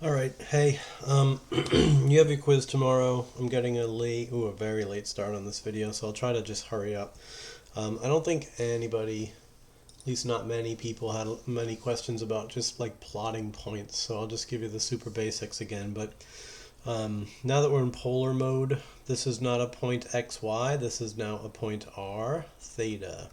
All right, hey, you have your quiz tomorrow. I'm getting a very late start on this video, so I'll try to just hurry up. I don't think anybody, at least not many people, had many questions about just like plotting points, so I'll just give you the super basics again. But now that we're in polar mode, this is not a point xy, this is now a point r theta.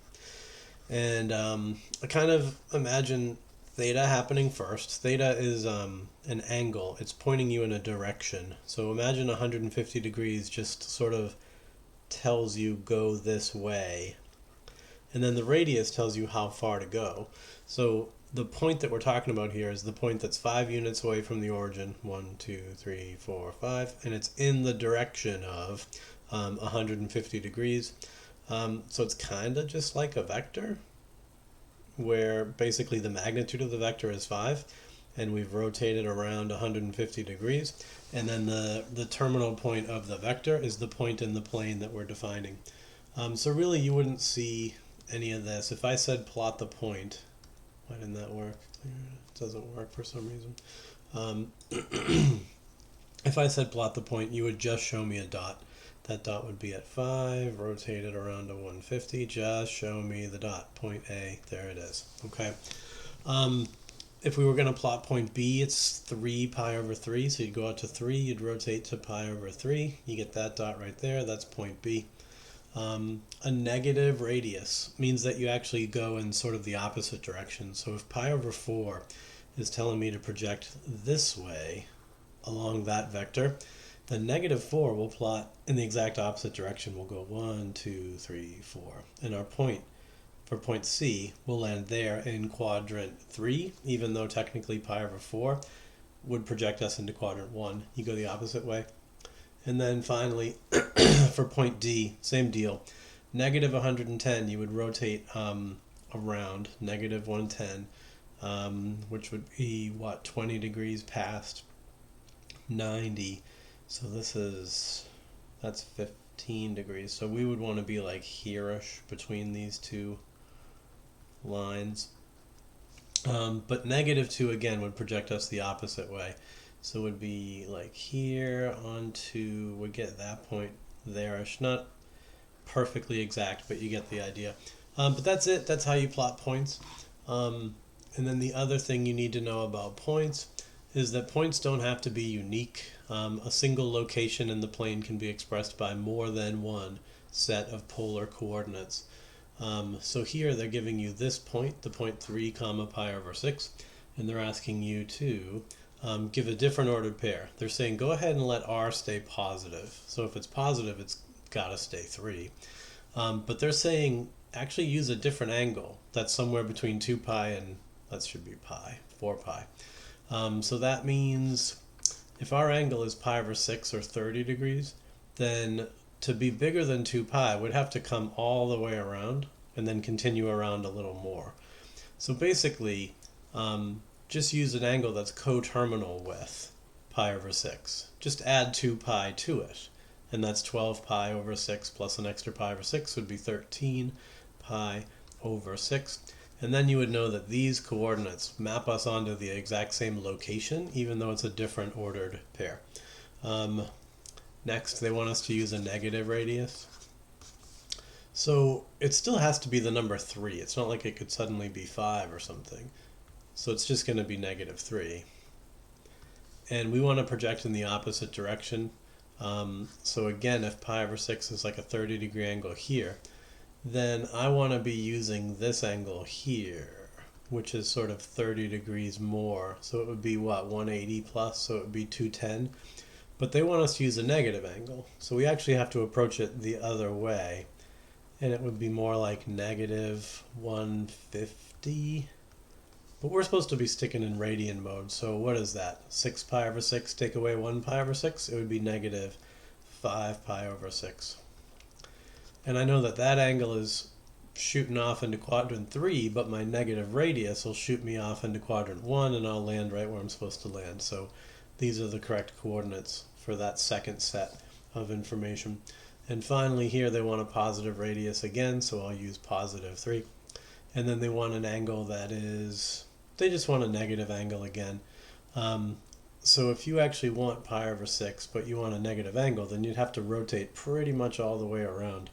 And I kind of imagine theta happening first. Theta is an angle. It's pointing you in a direction. So imagine 150 degrees just sort of tells you go this way. And then the radius tells you how far to go. So the point that we're talking about here is the point that's 5 units away from the origin. 1, 2, 3, 4, 5. And it's in the direction of 150 degrees. So it's kind of just like a vector, where basically the magnitude of the vector is 5, and we've rotated around 150 degrees. And then the terminal point of the vector is the point in the plane that we're defining. So really you wouldn't see any of this. If I said plot the point, why didn't that work? It doesn't work for some reason. Um, if I said plot the point, you would just show me a dot. That dot would be at 5, rotated around to 150. Just show me the dot, point A. There it is. Okay. Um, if we were going to plot point B, it's 3 pi over 3. So you'd go out to 3, you'd rotate to pi over 3. You get that dot right there. That's point B. A negative radius means that you actually go in sort of the opposite direction. So if pi over 4 is telling me to project this way along that vector, the -4 will plot in the exact opposite direction. We'll go 1, 2, 3, 4. And our point for point C will land there in quadrant 3, even though technically pi over 4 would project us into quadrant 1. You go the opposite way. And then finally, for point D, same deal. -110, you would rotate around -110, which would be, what, 20 degrees past 90. So that's 15 degrees. So we would want to be like here-ish between these two lines. But -2 again would project us the opposite way. So it would be like here onto, we get that point there-ish. Not perfectly exact, but you get the idea. But that's it. That's how you plot points. And then the other thing you need to know about points is that points don't have to be unique. A single location in the plane can be expressed by more than one set of polar coordinates. So here they're giving you this point, the point 3 comma pi over 6, and they're asking you to give a different ordered pair. They're saying go ahead and let r stay positive. So if it's positive, it's got to stay 3. But they're saying actually use a different angle that's somewhere between 2 pi and, that should be pi, 4 pi. So that means if our angle is pi over 6 or 30 degrees, then to be bigger than 2 pi, we'd have to come all the way around and then continue around a little more. So basically, just use an angle that's coterminal with pi over 6. Just add 2 pi to it, and that's 12 pi over 6 plus an extra pi over 6 would be 13 pi over 6. And then you would know that these coordinates map us onto the exact same location, even though it's a different ordered pair. Next, they want us to use a negative radius. So it still has to be the number 3. It's not like it could suddenly be 5 or something. So it's just going to be -3. And we want to project in the opposite direction. So again, if pi over 6 is like a 30-degree angle here, then I want to be using this angle here, which is sort of 30 degrees more. So it would be what, 180 plus, so it would be 210. But they want us to use a negative angle. So we actually have to approach it the other way. And it would be more like -150. But we're supposed to be sticking in radian mode. So what is that? 6 pi over 6, take away 1 pi over 6? It would be -5 pi over 6. And I know that that angle is shooting off into quadrant 3, but my negative radius will shoot me off into quadrant 1, and I'll land right where I'm supposed to land. So these are the correct coordinates for that second set of information. And finally here they want a positive radius again, so I'll use +3. And then they want an angle that is, they just want a negative angle again. So if you actually want pi over 6, but you want a negative angle, then you'd have to rotate pretty much all the way around.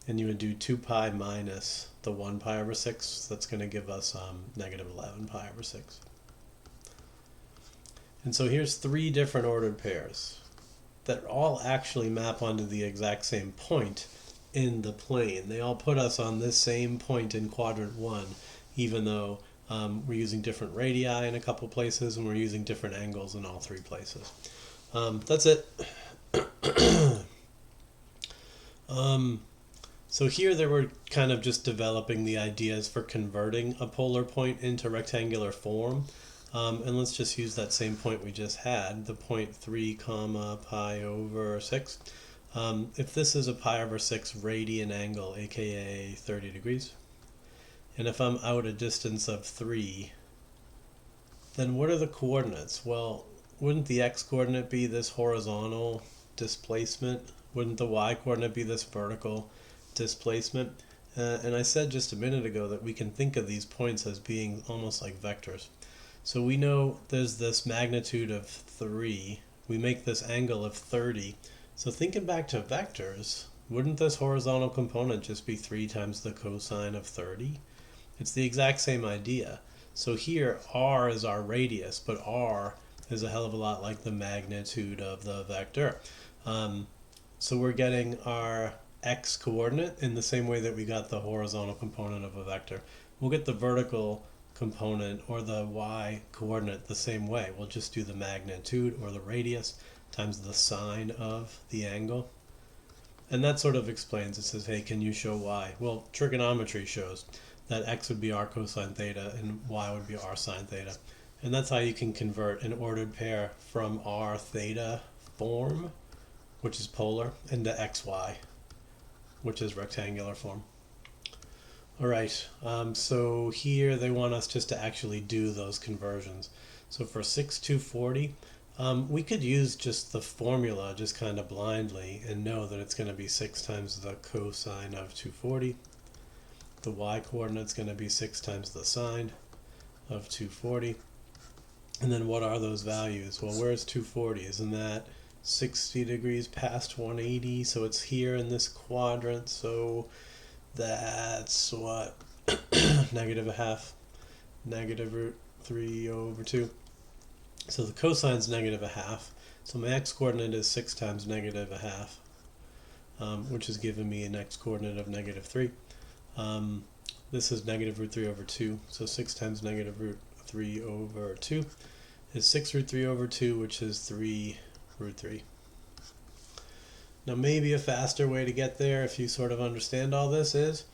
And you would do 2 pi minus the 1 pi over 6. That's going to give us negative 11 pi over 6. And so here's 3 different ordered pairs that all actually map onto the exact same point in the plane. They all put us on this same point in quadrant 1, even though we're using different radii in a couple places and we're using different angles in all 3 places. That's it. So here they were kind of just developing the ideas for converting a polar point into rectangular form. And let's just use that same point we just had, the point 3 comma pi over 6. If this is a pi over 6 radian angle, aka 30 degrees, and if I'm out a distance of 3, then what are the coordinates? Well, wouldn't the x-coordinate be this horizontal displacement? Wouldn't the y-coordinate be this vertical displacement? And I said just a minute ago that we can think of these points as being almost like vectors. So we know there's this magnitude of 3. We make this angle of 30. So thinking back to vectors, wouldn't this horizontal component just be 3 times the cosine of 30? It's the exact same idea. So here, r is our radius, but r is a hell of a lot like the magnitude of the vector. So we're getting our x-coordinate in the same way that we got the horizontal component of a vector. We'll get the vertical component or the y-coordinate the same way. We'll just do the magnitude or the radius times the sine of the angle. And that sort of explains, it says, hey, can you show y? Well, trigonometry shows that x would be r cosine theta and y would be r sine theta. And that's how you can convert an ordered pair from r theta form, which is polar, into xy, which is rectangular form. All right, so here they want us just to actually do those conversions. So for 6 to 40, we could use just the formula just kind of blindly and know that it's going to be 6 times the cosine of 240. The y-coordinate is going to be 6 times the sine of 240. And then what are those values? Well, where's 240? Isn't that 60 degrees past 180? So it's here in this quadrant. So that's what? Negative a half. Negative root 3 over 2. So the cosine's negative a half. So my x-coordinate is 6 times negative a half, which is giving me an x-coordinate of negative 3. This is negative root 3 over 2. So 6 times negative root 3 over 2 is 6 root 3 over 2, which is 3 root 3. Now maybe a faster way to get there, if you sort of understand all this, is,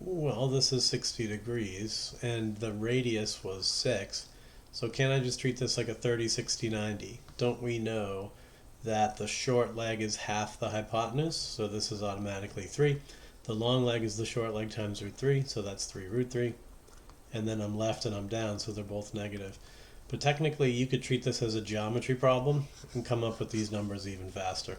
well, this is 60 degrees and the radius was 6. So can I just treat this like a 30, 60, 90? Don't we know that the short leg is half the hypotenuse? So this is automatically 3. The long leg is the short leg times root 3, so that's 3 root 3. And then I'm left and I'm down, so they're both negative. But technically you could treat this as a geometry problem and come up with these numbers even faster.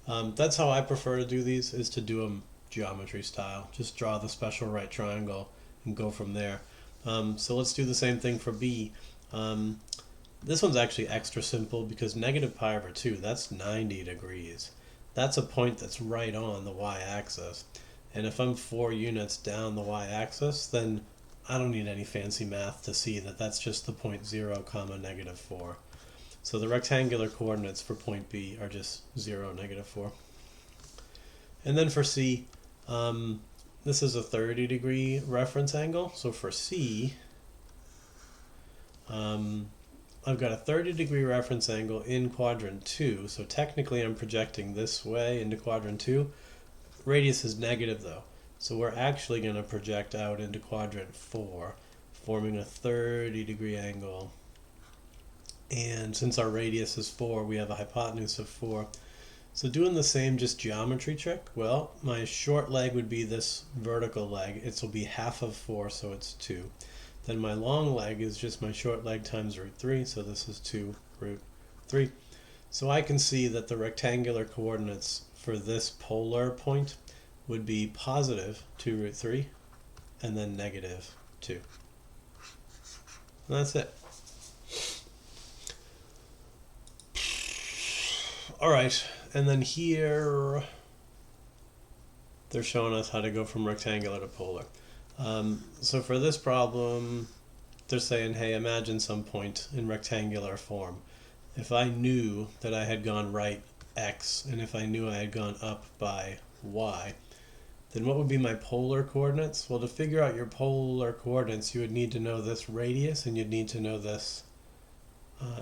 That's how I prefer to do these, is to do them geometry style. Just draw the special right triangle and go from there. So let's do the same thing for B. This one's actually extra simple because negative pi over 2, that's 90 degrees. That's a point that's right on the y-axis. And if I'm 4 units down the y-axis, then I don't need any fancy math to see that that's just the point 0, comma, negative 4. So the rectangular coordinates for point B are just 0, negative 4. And then for C, this is a 30 degree reference angle. So for C, I've got a 30 degree reference angle in quadrant 2. So technically I'm projecting this way into quadrant 2. Radius is negative though. So we're actually going to project out into quadrant 4, forming a 30 degree angle. And since our radius is 4, we have a hypotenuse of 4. So doing the same just geometry trick, well, my short leg would be this vertical leg. It will be half of 4, so it's 2. Then my long leg is just my short leg times root 3, so this is 2 root 3. So I can see that the rectangular coordinates for this polar point would be positive 2 root 3 and then negative 2. And that's it. All right, and then here they're showing us how to go from rectangular to polar. So for this problem, they're saying, hey, imagine some point in rectangular form. If I knew that I had gone right x, and if I knew I had gone up by y, then what would be my polar coordinates? Well, to figure out your polar coordinates, you would need to know this radius, and you'd need to know this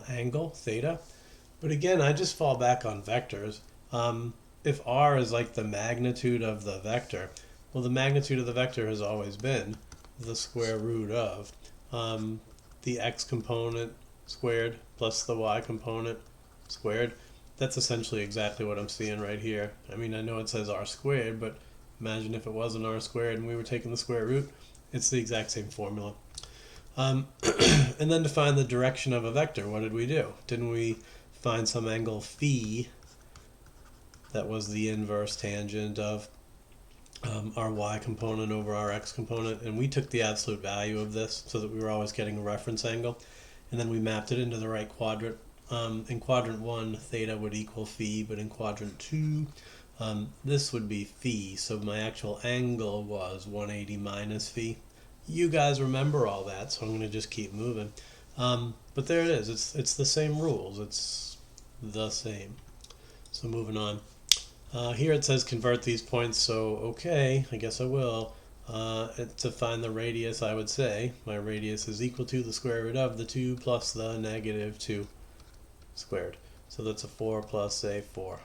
angle, theta. But again, I just fall back on vectors. If r is like the magnitude of the vector, well, the magnitude of the vector has always been the square root of the x component squared plus the y component squared. That's essentially exactly what I'm seeing right here. I mean, I know it says r squared, but imagine if it wasn't r squared and we were taking the square root. It's the exact same formula. And then to find the direction of a vector, what did we do? Didn't we find some angle phi that was the inverse tangent of our y component over our x component, and we took the absolute value of this so that we were always getting a reference angle, and then we mapped it into the right quadrant. In quadrant 1, theta would equal phi, but in quadrant 2, this would be phi, so my actual angle was 180 minus phi. You guys remember all that, so I'm going to just keep moving. But there it is. It's the same rules. It's the same. So moving on. Here it says convert these points, so okay, I guess I will. To find the radius, I would say my radius is equal to the square root of the 2 plus the negative 2 squared. So that's a 4 plus a 4.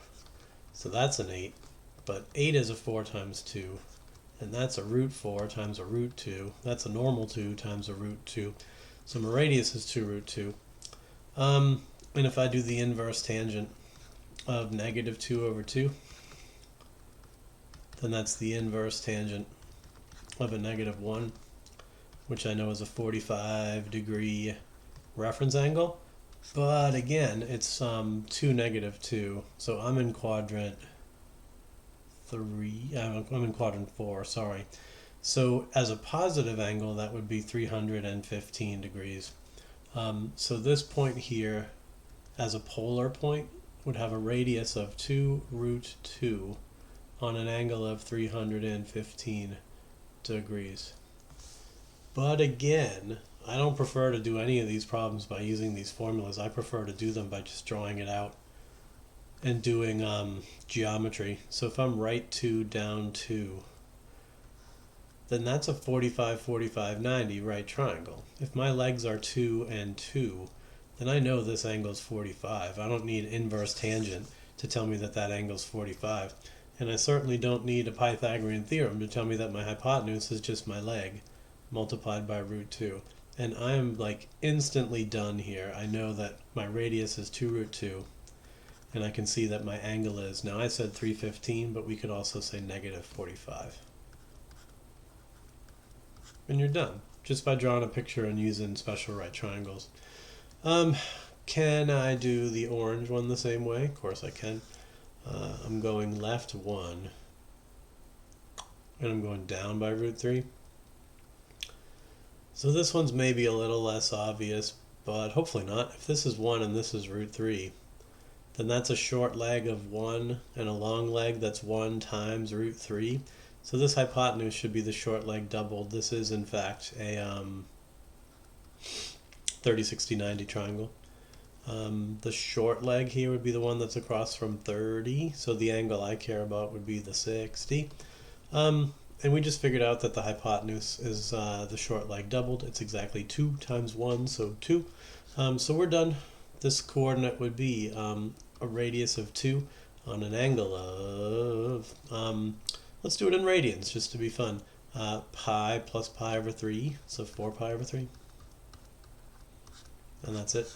So that's an 8, but 8 is a 4 times 2, and that's a root 4 times a root 2. That's a normal 2 times a root 2. So my radius is 2 root 2. And if I do the inverse tangent of negative 2 over 2, then that's the inverse tangent of a negative 1, which I know is a 45-degree reference angle. But again, it's 2, negative 2, so I'm in quadrant 3, I'm in quadrant 4, sorry. So as a positive angle, that would be 315 degrees. So this point here, as a polar point, would have a radius of 2 root 2 on an angle of 315 degrees. But again, I don't prefer to do any of these problems by using these formulas. I prefer to do them by just drawing it out and doing geometry. So if I'm right 2, down 2, then that's a 45, 45, 90 right triangle. If my legs are 2 and 2, then I know this angle is 45. I don't need inverse tangent to tell me that that angle is 45. And I certainly don't need a Pythagorean theorem to tell me that my hypotenuse is just my leg multiplied by root 2. And I'm like instantly done here. I know that my radius is 2 root 2, and I can see that my angle is, now I said 315, but we could also say negative 45. And you're done, just by drawing a picture and using special right triangles. Can I do the orange one the same way? Of course I can. I'm going left 1, and I'm going down by root 3. So this one's maybe a little less obvious, but hopefully not. If this is 1 and this is root 3, then that's a short leg of 1 and a long leg that's 1 times root 3. So this hypotenuse should be the short leg doubled. This is in fact a 30, 60, 90 triangle. The short leg here would be the one that's across from 30, so the angle I care about would be the 60. And we just figured out that the hypotenuse is the short leg doubled. It's exactly 2 times 1, so 2. So we're done. This coordinate would be a radius of 2 on an angle of, let's do it in radians just to be fun. Pi plus pi over 3, so 4 pi over 3. And that's it.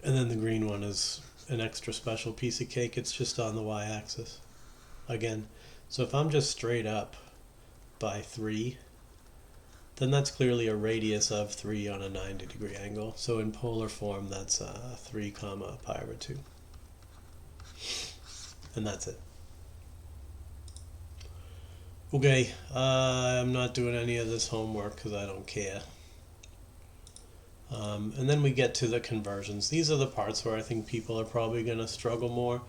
And then the green one is an extra special piece of cake. It's just on the y-axis again. So if I'm just straight up by 3, then that's clearly a radius of 3 on a 90-degree angle. So in polar form, that's 3 comma pi over 2. And that's it. Okay, I'm not doing any of this homework because I don't care. And then we get to the conversions. These are the parts where I think people are probably going to struggle more.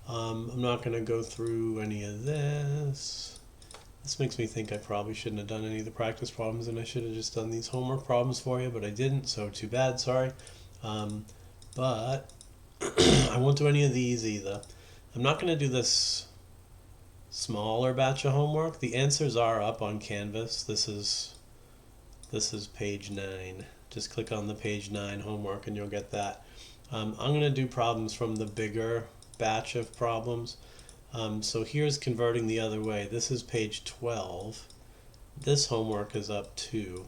I'm not going to go through any of this. This makes me think I probably shouldn't have done any of the practice problems, and I should have just done these homework problems for you, but I didn't, so too bad, sorry. But I won't do any of these either. I'm not going to do this smaller batch of homework. The answers are up on Canvas. This is page 9. Just click on the page 9 homework and you'll get that. I'm going to do problems from the bigger batch of problems. So here's converting the other way. This is page 12. This homework is up too.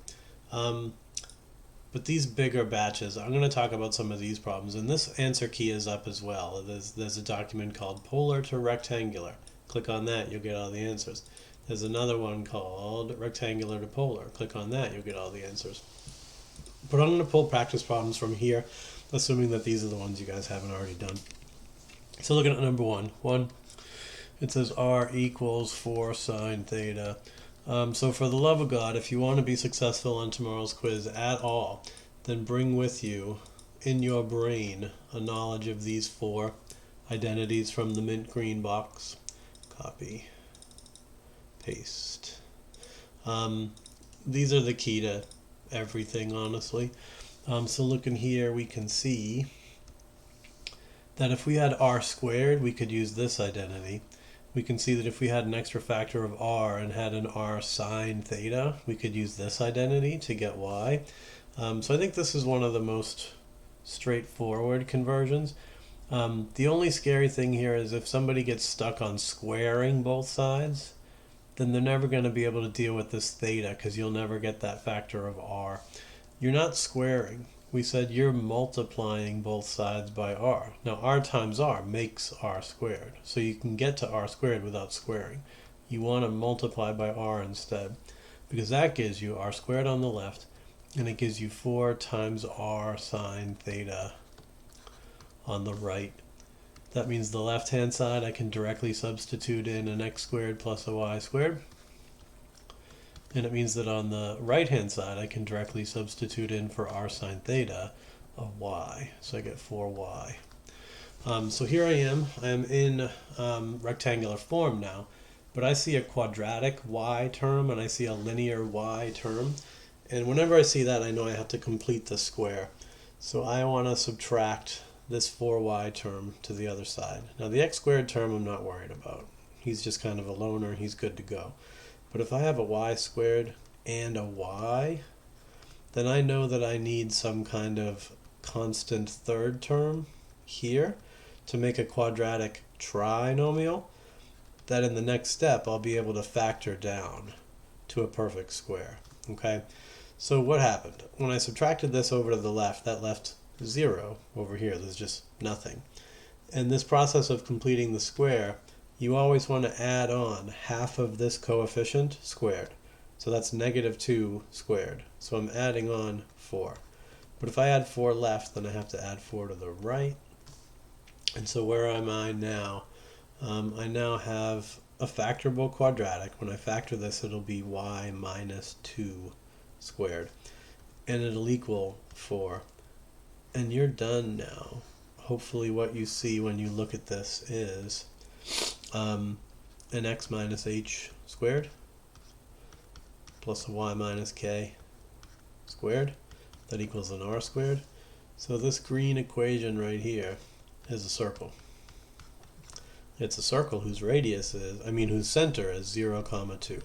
But these bigger batches, I'm going to talk about some of these problems. And this answer key is up as well. There's a document called Polar to Rectangular. Click on that, you'll get all the answers. There's another one called Rectangular to Polar. Click on that, you'll get all the answers. But I'm going to pull practice problems from here, assuming that these are the ones you guys haven't already done. So looking at number 1, it says r equals 4 sine theta. So for the love of God, if you want to be successful on tomorrow's quiz at all, then bring with you in your brain a knowledge of these 4 identities from the mint green box. Copy, paste. These are the key to everything, honestly. So looking here, we can see that if we had r squared, we could use this identity. We can see that if we had an extra factor of r and had an r sine theta, we could use this identity to get y. So I think this is one of the most straightforward conversions. The only scary thing here is if somebody gets stuck on squaring both sides, then they're never going to be able to deal with this theta because you'll never get that factor of r. You're not squaring. We said you're multiplying both sides by r. Now r times r makes r squared. So you can get to r squared without squaring. You want to multiply by r instead, because that gives you r squared on the left, and it gives you 4 times r sine theta on the right. That means the left hand side I can directly substitute in an x squared plus a y squared. And it means that on the right hand side I can directly substitute in for r sine theta of y. So I get 4y. So here I am in rectangular form now, but I see a quadratic y term and I see a linear y term. And whenever I see that, I know I have to complete the square. So I want to subtract this 4y term to the other side. Now the x squared term I'm not worried about. He's just kind of a loner, he's good to go. But if I have a y squared and a y, then I know that I need some kind of constant third term here to make a quadratic trinomial that in the next step I'll be able to factor down to a perfect square. Okay, so what happened? When I subtracted this over to the left, that left 0 over here. There's just nothing. And this process of completing the square, you always want to add on half of this coefficient squared. So that's -2 squared. So I'm adding on 4. But if I add 4 left, then I have to add 4 to the right. And so where am I now? I now have a factorable quadratic. When I factor this, it'll be y minus 2 squared. And it'll equal 4. And you're done now. Hopefully what you see when you look at this is an x minus h squared plus a y minus k squared. That equals an r squared. So this green equation right here is a circle. It's a circle whose radius is, whose center is 0, 2.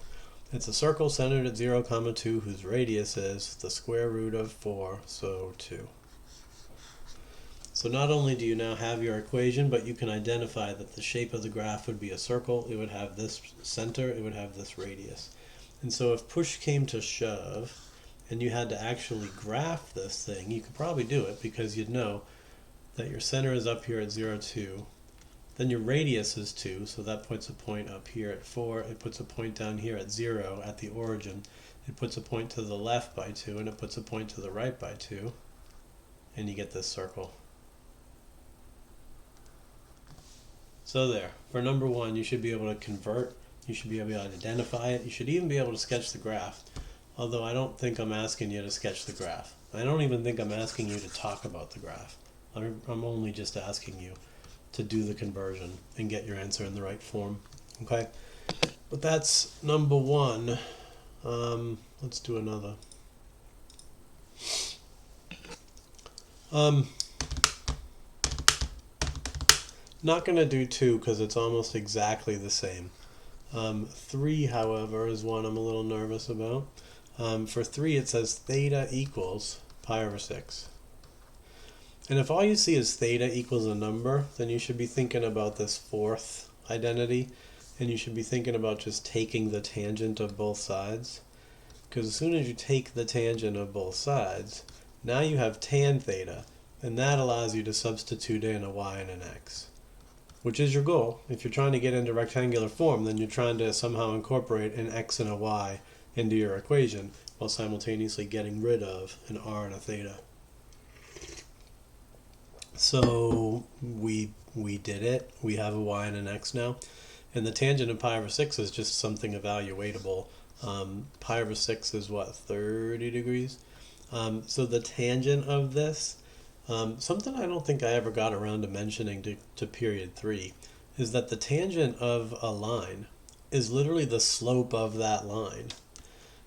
It's a circle centered at 0, 2 whose radius is the square root of 4, so 2. So not only do you now have your equation, but you can identify that the shape of the graph would be a circle. It would have this center, it would have this radius. And so if push came to shove, and you had to actually graph this thing, you could probably do it because you'd know that your center is up here at 0, 2. Then your radius is 2, so that puts a point up here at 4. It puts a point down here at 0 at the origin. It puts a point to the left by 2, and it puts a point to the right by 2. And you get this circle. So there, for number 1, you should be able to convert, you should be able to identify it, you should even be able to sketch the graph, although I don't think I'm asking you to sketch the graph. I don't even think I'm asking you to talk about the graph. I'm only just asking you to do the conversion and get your answer in the right form. Okay? But that's number one. Let's do another. Not going to do 2 because it's almost exactly the same. 3, however, is one I'm a little nervous about. For 3, it says theta equals pi over 6. And if all you see is theta equals a number, then you should be thinking about this fourth identity, and you should be thinking about just taking the tangent of both sides. Because as soon as you take the tangent of both sides, now you have tan theta, and that allows you to substitute in a y and an x, which is your goal. If you're trying to get into rectangular form, then you're trying to somehow incorporate an x and a y into your equation while simultaneously getting rid of an r and a theta. So we did it. We have a y and an x now. And the tangent of pi over 6 is just something evaluatable. Pi over 6 is what, 30 degrees? So the tangent of this, something I don't think I ever got around to mentioning to period 3, is that the tangent of a line is literally the slope of that line.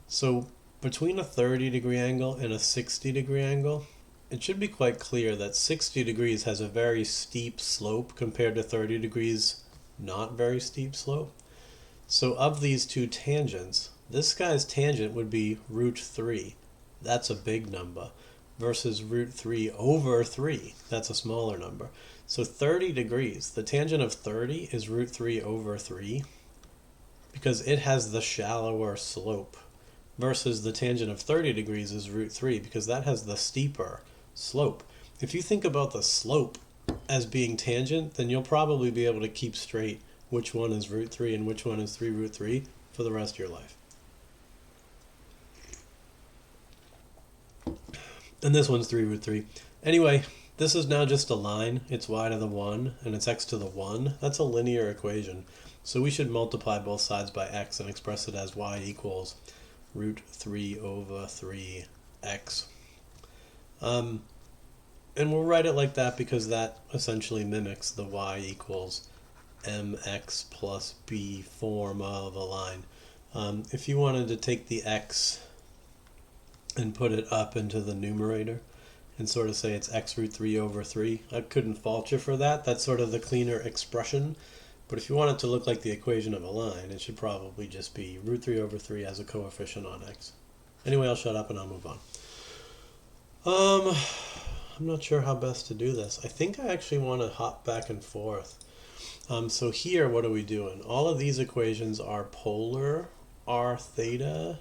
So between a 30-degree angle and a 60-degree angle, it should be quite clear that 60 degrees has a very steep slope compared to 30 degrees not very steep slope. So of these two tangents, this guy's tangent would be root 3. That's a big number. Versus root 3 over 3. That's a smaller number. So 30 degrees, the tangent of 30 is root 3 over 3 because it has the shallower slope. Versus the tangent of 30 degrees is root 3 because that has the steeper slope. If you think about the slope as being tangent, then you'll probably be able to keep straight which one is root 3 and which one is 3 root 3 for the rest of your life. And this one's 3 root 3. Anyway, this is now just a line. It's y to the 1 and it's x to the 1. That's a linear equation. So we should multiply both sides by x and express it as y equals root 3 over 3x. And we'll write it like that because that essentially mimics the y equals mx plus b form of a line. If you wanted to take the x and put it up into the numerator and sort of say it's x root 3 over 3, I couldn't fault you for that. That's sort of the cleaner expression. But if you want it to look like the equation of a line, it should probably just be root 3 over 3 as a coefficient on x. Anyway, I'll shut up and I'll move on. I'm not sure how best to do this. I think I actually want to hop back and forth. So here, what are we doing? All of these equations are polar, r theta,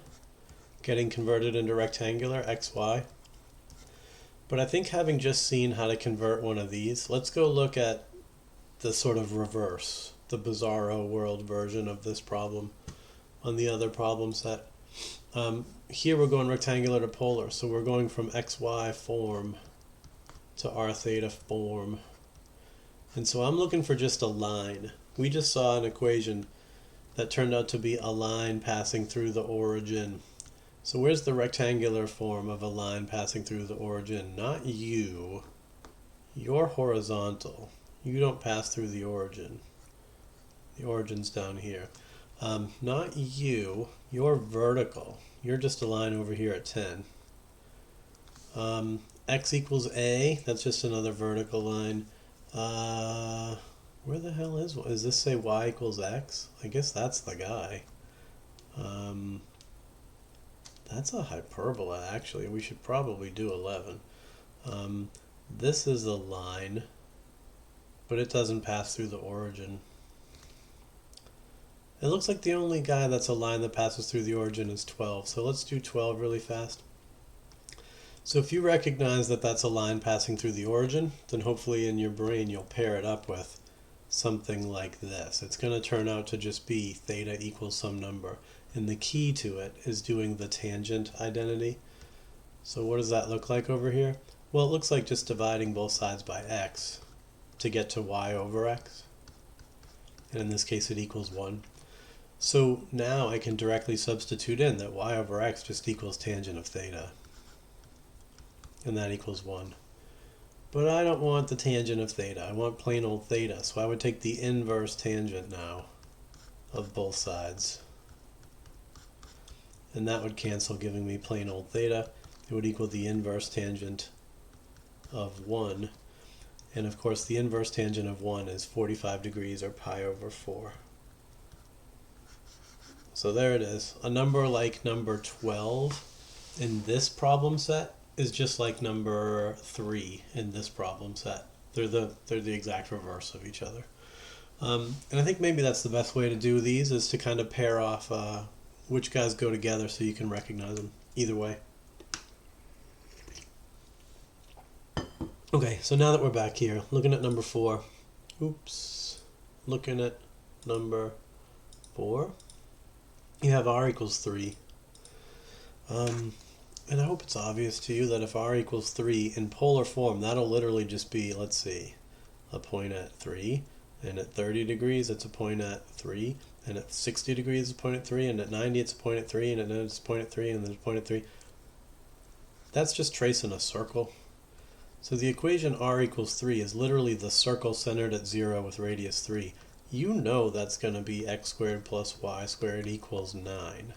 getting converted into rectangular, xy. But I think having just seen how to convert one of these, let's go look at the sort of reverse, the bizarro world version of this problem on the other problem set. Here we're going rectangular to polar, so we're going from xy form to r theta form. And so I'm looking for just a line. We just saw an equation that turned out to be a line passing through the origin. So where's the rectangular form of a line passing through the origin? Not you. You're horizontal. You don't pass through the origin. The origin's down here. Not you. You're vertical. You're just a line over here at 10. X equals A. That's just another vertical line. Where the hell is this say y equals x? I guess that's the guy. That's a hyperbola, actually. We should probably do 11. This is a line, but it doesn't pass through the origin. It looks like the only guy that's a line that passes through the origin is 12. So let's do 12 really fast. So if you recognize that that's a line passing through the origin, then hopefully in your brain you'll pair it up with something like this. It's going to turn out to just be theta equals some number. And the key to it is doing the tangent identity. So what does that look like over here? Well, it looks like just dividing both sides by x to get to y over x. And in this case it equals 1. So now I can directly substitute in that y over x just equals tangent of theta. and that equals 1. But I don't want the tangent of theta. I want plain old theta. So I would take the inverse tangent now of both sides. And that would cancel, giving me plain old theta. It would equal the inverse tangent of 1. And of course the inverse tangent of 1 is 45 degrees, or pi over 4. So there it is. A number like number 12 in this problem set is just like number 3 in this problem set. They're the exact reverse of each other. And I think maybe that's the best way to do these, is to kind of pair off which guys go together so you can recognize them either way. Okay, so now that we're back here, looking at number 4. Oops. Looking at number 4. You have r equals 3. And I hope it's obvious to you that if r equals 3 in polar form, that'll literally just be, let's see, a point at 3, and at 30 degrees it's a point at 3, and at 60 degrees it's a point at 3, and at 90 it's a point at 3, and at 90 it's a point at 3, and then it's a point at 3. That's just tracing a circle. So the equation r equals 3 is literally the circle centered at 0 with radius 3. You know that's going to be x squared plus y squared equals 9.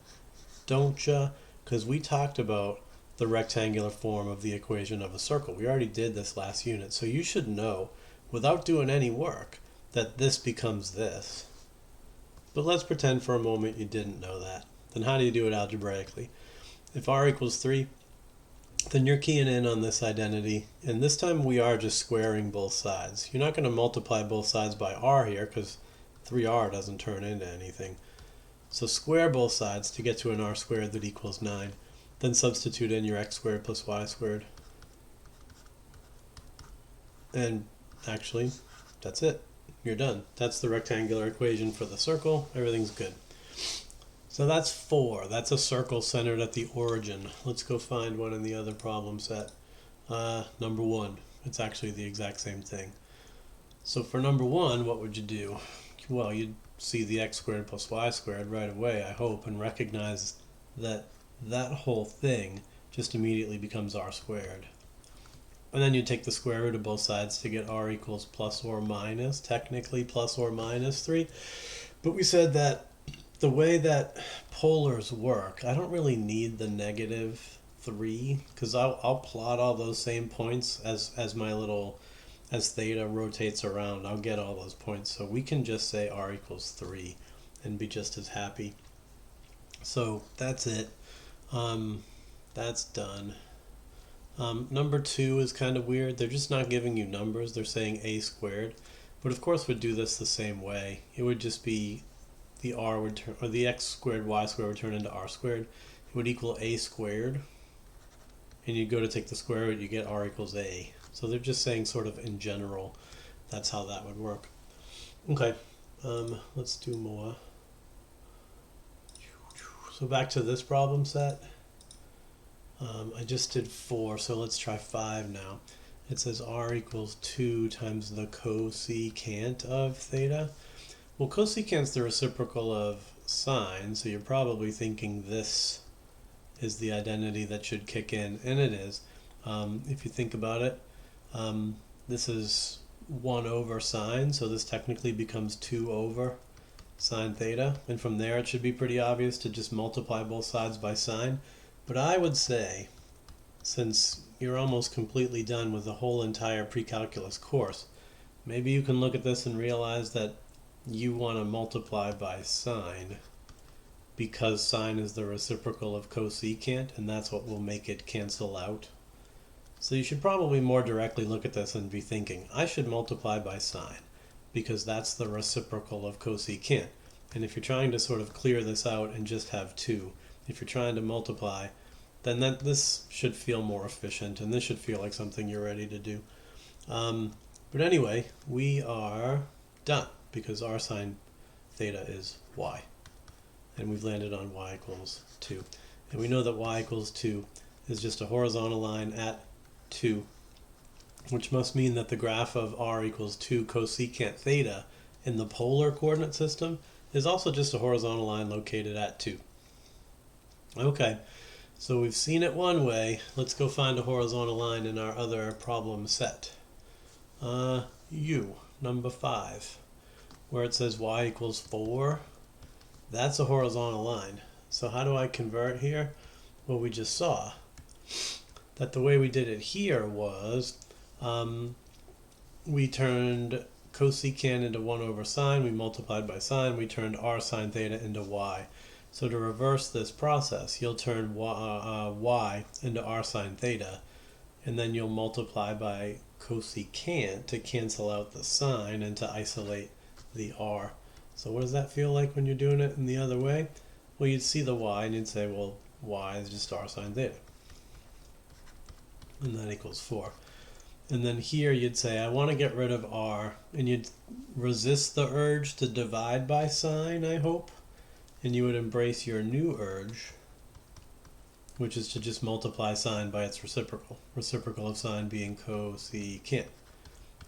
Don't ya? Because we talked about the rectangular form of the equation of a circle. We already did this last unit, so you should know, without doing any work, that this becomes this. But let's pretend for a moment you didn't know that. Then how do you do it algebraically? If r equals 3, then you're keying in on this identity, and this time we are just squaring both sides. You're not going to multiply both sides by r here, because 3r doesn't turn into anything. So square both sides to get to an r squared that equals 9. Then substitute in your x squared plus y squared. And actually, that's it. You're done. That's the rectangular equation for the circle. Everything's good. So that's 4. That's a circle centered at the origin. Let's go find one in the other problem set. Number 1. It's actually the exact same thing. So for number 1, what would you do? Well, you'd see the x squared plus y squared right away, I hope, and recognize that that whole thing just immediately becomes r squared. And then you take the square root of both sides to get r equals plus or minus, technically plus or minus 3. But we said that the way that polars work, I don't really need the negative 3, because I'll plot all those same points as my little, as theta rotates around. I'll get all those points. So we can just say r equals 3 and be just as happy. So that's it. That's done. Number 2 is kind of weird. They're just not giving you numbers. They're saying a squared. But of course we'd do this the same way. It would just be the r would turn, or the x squared y squared would turn into r squared. It would equal a squared. And you go to take the square root, you get r equals a. So they're just saying sort of in general, that's how that would work. Okay, let's do more. So back to this problem set. I just did 4, so let's try 5 now. It says r equals 2 times the cosecant of theta. Well, cosecant's the reciprocal of sine, so you're probably thinking this is the identity that should kick in, and it is. If you think about it, this is 1 over sine, so this technically becomes 2 over sine theta, and from there it should be pretty obvious to just multiply both sides by sine. But I would say, since you're almost completely done with the whole entire pre-calculus course, maybe you can look at this and realize that you want to multiply by sine, because sine is the reciprocal of cosecant, and that's what will make it cancel out. So you should probably more directly look at this and be thinking, I should multiply by sine, because that's the reciprocal of cosecant. And if you're trying to sort of clear this out and just have 2, if you're trying to multiply, then this should feel more efficient, and this should feel like something you're ready to do. But anyway, we are done, because r sine theta is y. And we've landed on y equals 2. And we know that y equals 2 is just a horizontal line at 2, which must mean that the graph of r equals 2 cosecant theta in the polar coordinate system is also just a horizontal line located at 2. Okay, So we've seen it one way. Let's go find a horizontal line in our other problem set. U, number 5, where it says y equals 4. That's a horizontal line. So how do I convert here? Well, we just saw that the way we did it here was we turned cosecant into 1 over sine, we multiplied by sine, we turned r sine theta into y. So to reverse this process, you'll turn y into r sine theta, and then you'll multiply by cosecant to cancel out the sine and to isolate the r. So what does that feel like when you're doing it in the other way? Well, you'd see the y and you'd say, well, y is just r sine theta. And that equals 4. And then here you'd say, I want to get rid of r, and you'd resist the urge to divide by sine, I hope, and you would embrace your new urge, which is to just multiply sine by its reciprocal of sine being cosecant,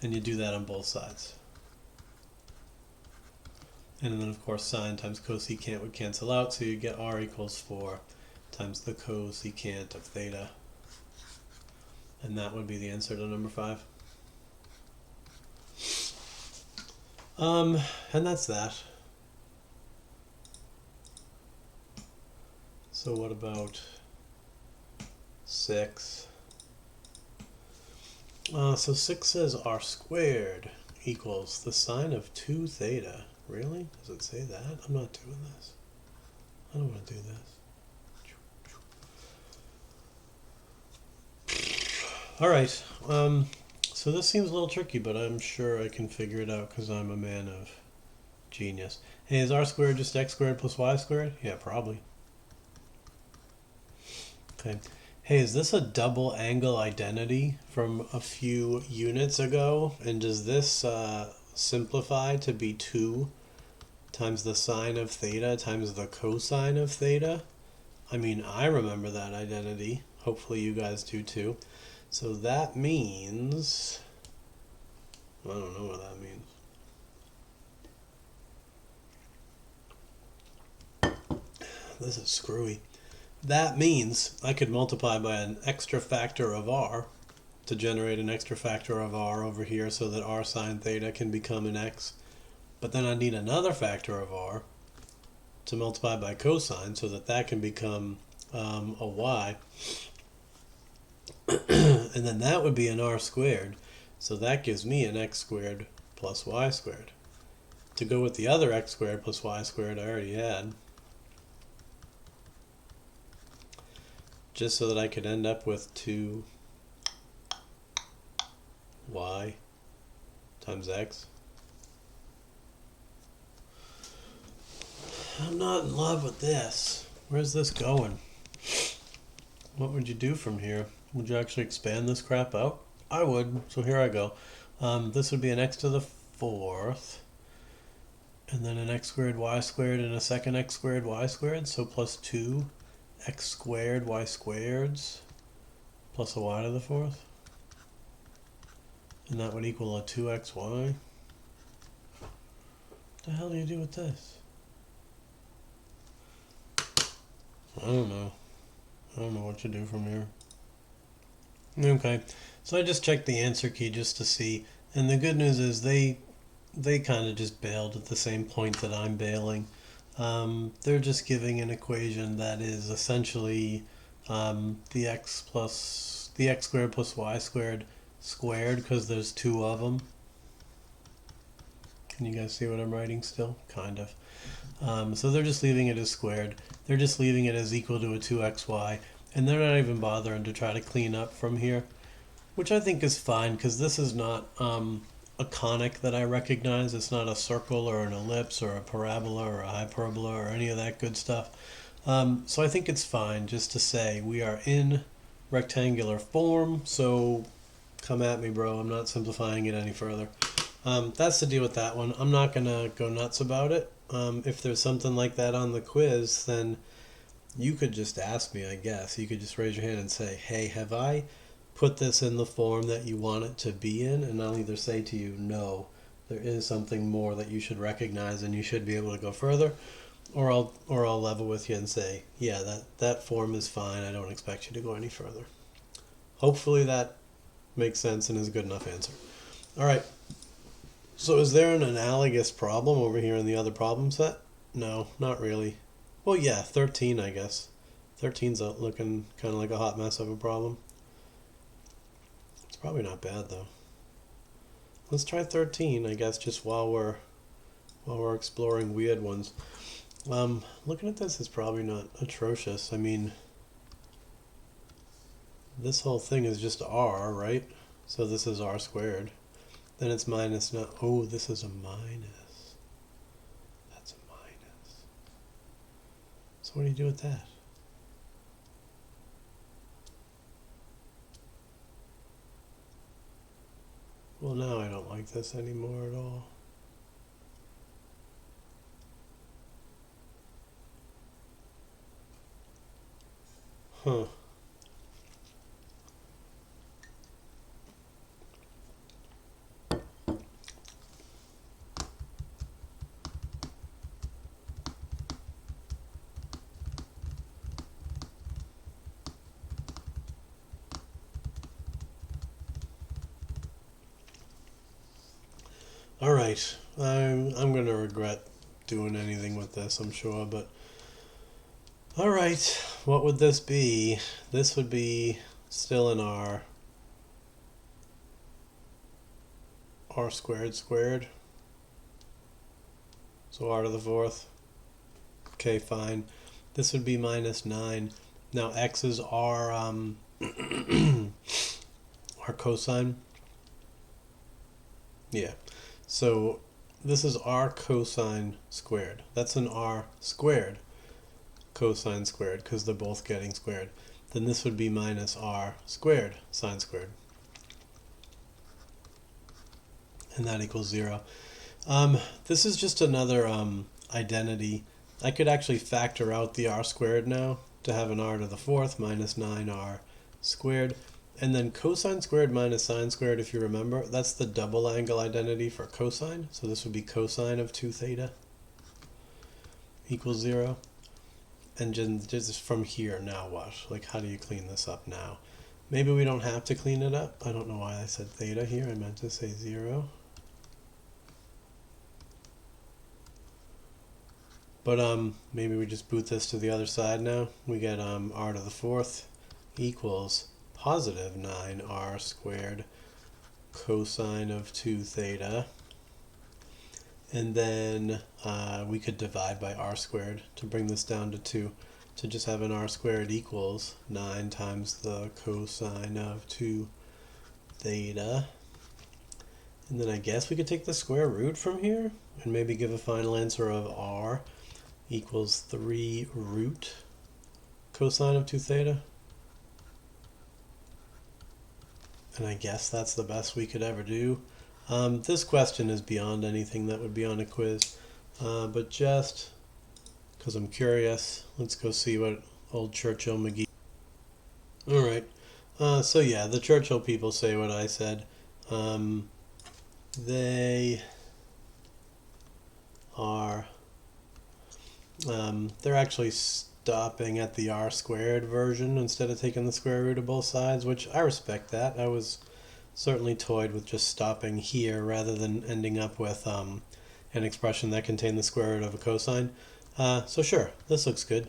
and you do that on both sides. And then of course sine times cosecant would cancel out, so you get r equals 4 times the cosecant of theta. And that would be the answer to number 5. And that's that. So what about 6? So 6 says r squared equals the sine of 2 theta. Really? Does it say that? I'm not doing this. I don't want to do this. Alright, so this seems a little tricky, but I'm sure I can figure it out because I'm a man of genius. Hey, is r squared just x squared plus y squared? Yeah, probably. Okay. Hey, is this a double angle identity from a few units ago? And does this simplify to be 2 times the sine of theta times the cosine of theta? I mean, I remember that identity. Hopefully you guys do too. So that means, I don't know what that means. This is screwy. That means I could multiply by an extra factor of r to generate an extra factor of r over here so that r sine theta can become an x. But then I need another factor of r to multiply by cosine so that that can become a y. And then that would be an r squared. So that gives me an x squared plus y squared. To go with the other x squared plus y squared I already had. Just so that I could end up with 2y times x. I'm not in love with this. Where's this going? What would you do from here? Would you actually expand this crap out? I would, so here I go. This would be an x to the 4th, and then an x squared y squared and a second x squared y squared, so plus 2 x squared y squareds plus a y to the 4th. And that would equal a 2xy. What the hell do you do with this? I don't know. I don't know what you do from here. Okay, so I just checked the answer key just to see, and the good news is they kind of just bailed at the same point that I'm bailing. They're just giving an equation that is essentially the x squared plus y squared squared, because there's 2 of them. Can you guys see what I'm writing still? Kind of. So they're just leaving it as squared. They're just leaving it as equal to a 2xy, and they're not even bothering to try to clean up from here, which I think is fine, because this is not a conic that I recognize. It's not a circle or an ellipse or a parabola or a hyperbola or any of that good stuff. So I think it's fine just to say we are in rectangular form, so come at me, bro. I'm not simplifying it any further. That's the deal with that one. I'm not going to go nuts about it. If there's something like that on the quiz, then you could just ask me, I guess. You could just raise your hand and say, hey, have I put this in the form that you want it to be in? And I'll either say to you, no, there is something more that you should recognize and you should be able to go further. Or I'll level with you and say, yeah, that form is fine. I don't expect you to go any further. Hopefully that makes sense and is a good enough answer. All right. So is there an analogous problem over here in the other problem set? No, not really. Well, yeah, 13, I guess. 13's looking kind of like a hot mess of a problem. It's probably not bad though. Let's try 13, I guess, just while we're exploring weird ones. Looking at this is probably not atrocious. I mean, this whole thing is just r, right? So this is r squared. Then it's minus now. Oh, this is a minus. That's a minus. So what do you do with that? Well, now I don't like this anymore at all. Huh. All right. I'm going to regret doing anything with this, I'm sure, but all right. What would this be? This would be still an r squared squared. So r to the fourth. Okay, fine. This would be minus 9. Now x is r our cosine. Yeah. So this is r cosine squared. That's an r squared cosine squared because they're both getting squared. Then this would be minus r squared sine squared. And that equals 0. This is just another identity. I could actually factor out the r squared now to have an r to the fourth minus 9r squared. And then cosine squared minus sine squared, if you remember, that's the double angle identity for cosine. So this would be cosine of 2 theta equals 0. And just from here, now what? Like, how do you clean this up now? Maybe we don't have to clean it up. I don't know why I said theta here. I meant to say 0. But maybe we just boot this to the other side now. We get r to the fourth equals positive 9r squared cosine of 2 theta. And then we could divide by r squared to bring this down to 2. To just have an r squared equals 9 times the cosine of 2 theta. And then I guess we could take the square root from here and maybe give a final answer of r equals 3 root cosine of 2 theta. And I guess that's the best we could ever do. This question is beyond anything that would be on a quiz. But just because I'm curious, let's go see what old Churchill McGee. Alright, so yeah, the Churchill people say what I said. They are, they're actually stopping at the r squared version instead of taking the square root of both sides, which I respect that. I was certainly toyed with just stopping here rather than ending up with an expression that contained the square root of a cosine. So sure, this looks good.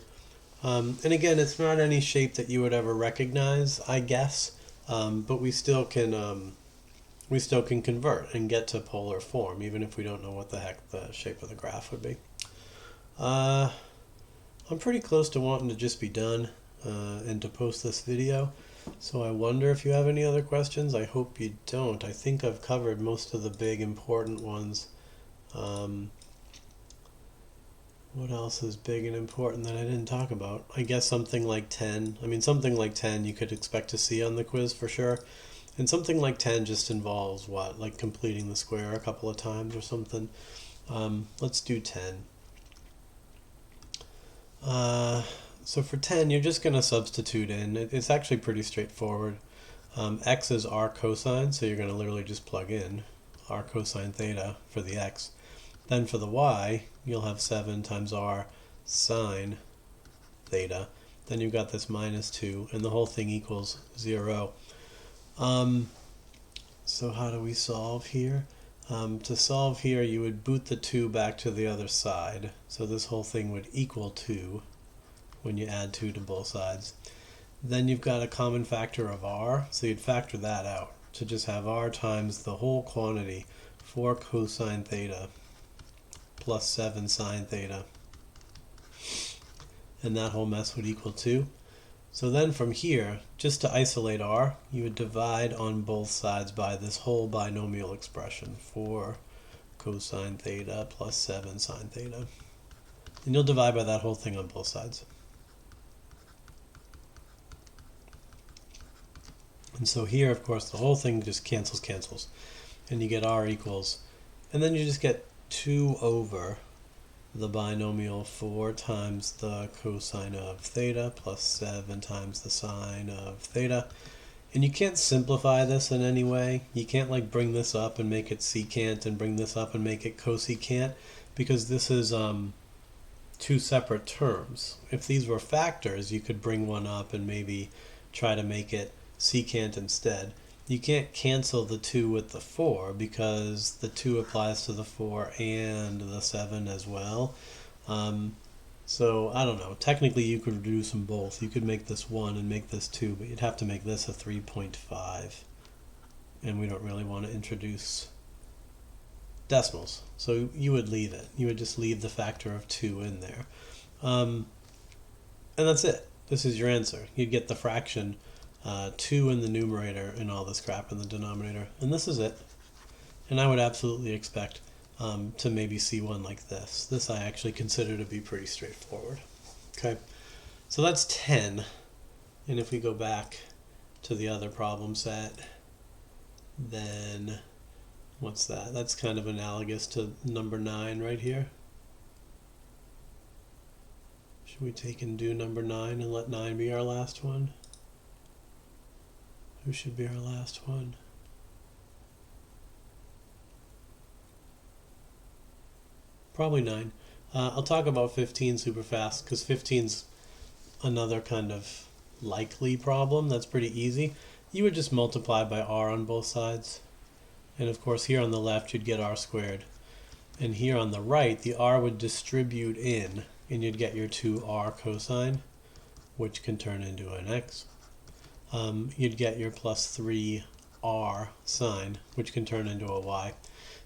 And again, it's not any shape that you would ever recognize, I guess, but we still can convert and get to polar form, even if we don't know what the heck the shape of the graph would be. I'm pretty close to wanting to just be done and to post this video. So I wonder if you have any other questions. I hope you don't. I think I've covered most of the big important ones. What else is big and important that I didn't talk about? I guess something like 10. I mean, something like 10 you could expect to see on the quiz for sure. And something like 10 just involves what? Like completing the square a couple of times or something. Let's do 10. So for 10, you're just going to substitute in. It's actually pretty straightforward. X is r cosine, so you're going to literally just plug in r cosine theta for the x. Then for the y, you'll have 7 times r sine theta. Then you've got this minus 2, and the whole thing equals 0. So how do we solve here? To solve here, you would boot the 2 back to the other side. So this whole thing would equal 2 when you add 2 to both sides. Then you've got a common factor of r, so you'd factor that out to just have r times the whole quantity, 4 cosine theta plus 7 sine theta. And that whole mess would equal 2. So then from here, just to isolate r, you would divide on both sides by this whole binomial expression, 4 cosine theta plus 7 sine theta. And you'll divide by that whole thing on both sides. And so here, of course, the whole thing just cancels, and you get r equals, and then you just get 2 over the binomial 4 times the cosine of theta plus 7 times the sine of theta. And you can't simplify this in any way. You can't like bring this up and make it secant and bring this up and make it cosecant, because this is 2 separate terms. If these were factors, you could bring one up and maybe try to make it secant instead. You can't cancel the 2 with the 4 because the 2 applies to the 4 and the 7 as well. So I don't know. Technically you could reduce them both. You could make this 1 and make this 2, but you'd have to make this a 3.5. And we don't really want to introduce decimals. So you would leave it. You would just leave the factor of 2 in there. And that's it. This is your answer. You'd get the fraction 2 in the numerator and all this crap in the denominator, and this is it. And I would absolutely expect to maybe see one like this. This I actually consider to be pretty straightforward. Okay, so that's 10, and if we go back to the other problem set, then what's that? That's kind of analogous to number 9 right here. Should we take and do number 9 and let 9 be our last one? Who should be our last one? Probably 9. I'll talk about 15 super fast, because 15's another kind of likely problem that's pretty easy. You would just multiply by r on both sides. And of course here on the left you'd get r squared. And here on the right the r would distribute in, and you'd get your 2r cosine, which can turn into an x. You'd get your plus 3r sine, which can turn into a y.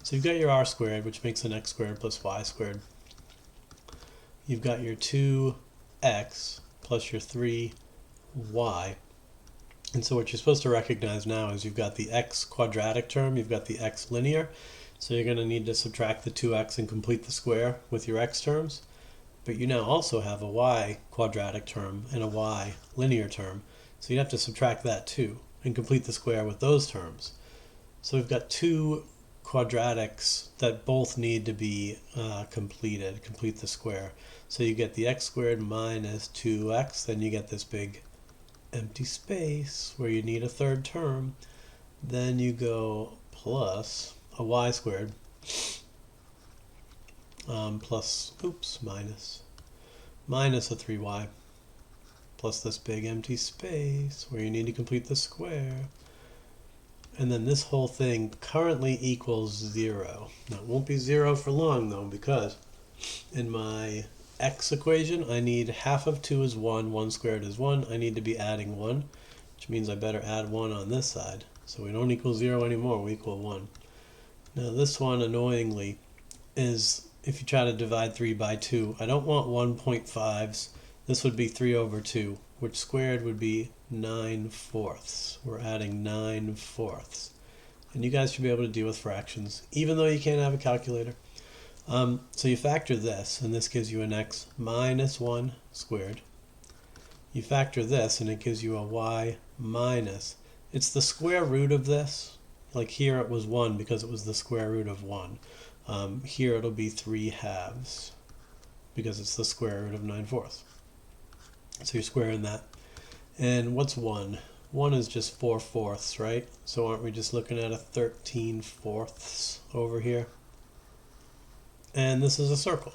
So you've got your r squared, which makes an x squared plus y squared. You've got your 2x plus your 3y. And so what you're supposed to recognize now is you've got the x quadratic term, you've got the x linear. So you're going to need to subtract the 2x and complete the square with your x terms. But you now also have a y quadratic term and a y linear term. So you have to subtract that too and complete the square with those terms. So we've got 2 quadratics that both need to be complete the square. So you get the x squared minus 2x, then you get this big empty space where you need a third term. Then you go plus a y squared plus, minus a 3y. Plus this big empty space where you need to complete the square. And then this whole thing currently equals 0. Now it won't be 0 for long though, because in my x equation I need half of 2 is 1, 1 squared is 1. I need to be adding 1, which means I better add 1 on this side. So we don't equal 0 anymore, we equal 1. Now this one, annoyingly, is if you try to divide 3 by 2, I don't want 1.5s. This would be 3 over 2, which squared would be 9/4. We're adding 9/4. And you guys should be able to deal with fractions, even though you can't have a calculator. So you factor this, and this gives you an x minus 1 squared. You factor this, and it gives you a y minus. It's the square root of this. Like here it was 1 because it was the square root of 1. Here it'll be 3/2 because it's the square root of 9/4. So you're squaring that. And what's 1? 1 is just 4/4, right? So aren't we just looking at a 13/4 over here? And this is a circle.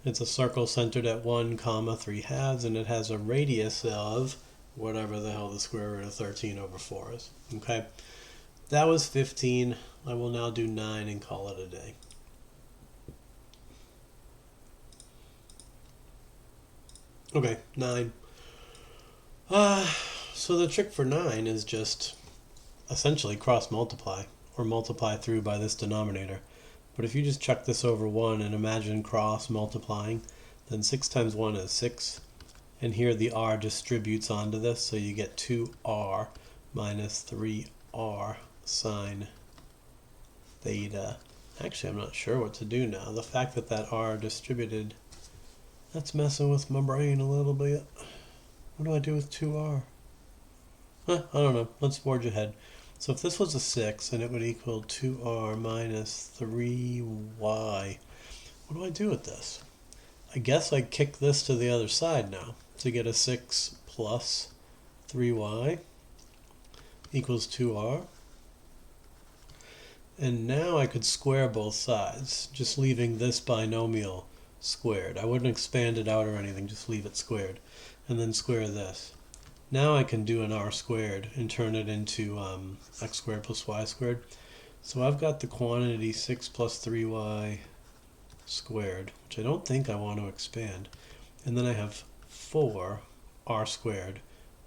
It's a circle centered at 1, 3 halves, and it has a radius of whatever the hell the square root of 13 over 4 is. Okay, that was 15. I will now do 9 and call it a day. Okay, 9. So the trick for 9 is just essentially cross multiply, or multiply through by this denominator. But if you just chuck this over 1 and imagine cross multiplying, then 6 times 1 is 6. And here the r distributes onto this, so you get 2r minus 3r sine theta. Actually, I'm not sure what to do now. The fact that that r distributed, that's messing with my brain a little bit. What do I do with 2r? I don't know. Let's forge ahead. So if this was a 6, and it would equal 2r minus 3y, what do I do with this? I guess I kick this to the other side now to get a 6 plus 3y equals 2r. And now I could square both sides, just leaving this binomial squared. I wouldn't expand it out or anything, just leave it squared. And then square this. Now I can do an r squared and turn it into x squared plus y squared. So I've got the quantity 6 plus 3y squared, which I don't think I want to expand. And then I have 4 r squared.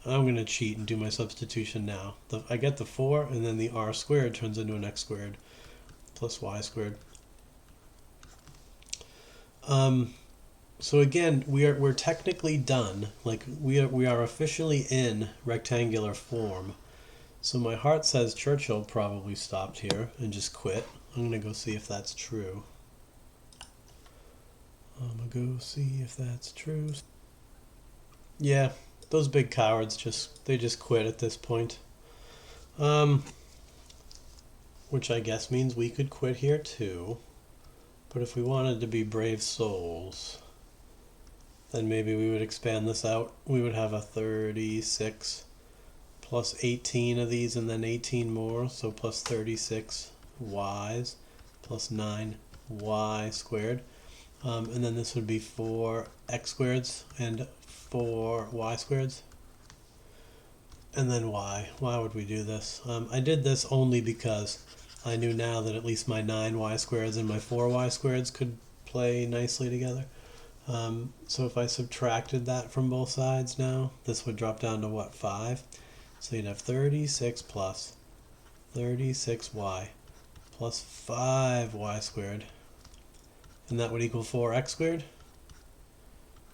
I'm going to cheat and do my substitution now. I get the 4, and then the r squared turns into an x squared plus y squared. So again, we're technically done. Like we are officially in rectangular form. So my heart says Churchill probably stopped here and just quit. I'm gonna go see if that's true. Yeah, those big cowards they just quit at this point. Which I guess means we could quit here too. But if we wanted to be brave souls, then maybe we would expand this out. We would have a 36 plus 18 of these and then 18 more, so plus 36 y's plus 9y squared. And then this would be 4 x squareds and 4 y squareds. And then y. Why would we do this? I did this only because I knew now that at least my 9y squareds and my 4y squareds could play nicely together. So if I subtracted that from both sides now, this would drop down to what, 5? So you'd have 36 plus 36y plus 5y squared. And that would equal 4x squared.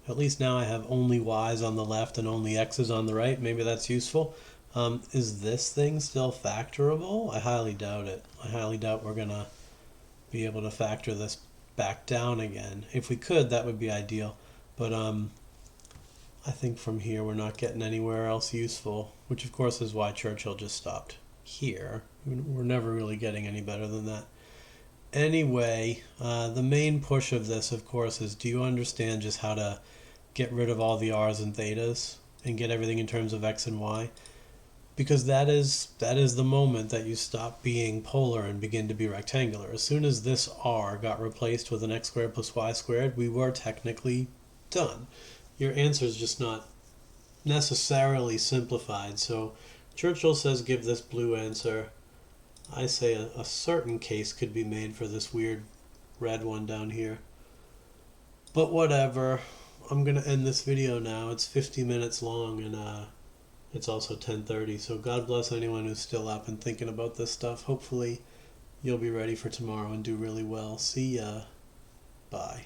At least now I have only y's on the left and only x's on the right. Maybe that's useful. Is this thing still factorable? I highly doubt it. I highly doubt we're going to be able to factor this back down again. If we could, that would be ideal. But I think from here we're not getting anywhere else useful, which of course is why Churchill just stopped here. We're never really getting any better than that. Anyway, the main push of this, of course, is do you understand just how to get rid of all the r's and thetas and get everything in terms of x and y? Because that is the moment that you stop being polar and begin to be rectangular. As soon as this r got replaced with an x squared plus y squared, we were technically done. Your answer is just not necessarily simplified. So Churchill says give this blue answer. I say a certain case could be made for this weird red one down here. But whatever. I'm going to end this video now. It's 50 minutes long and it's also 10:30. So God bless anyone who's still up and thinking about this stuff. Hopefully you'll be ready for tomorrow and do really well. See ya. Bye.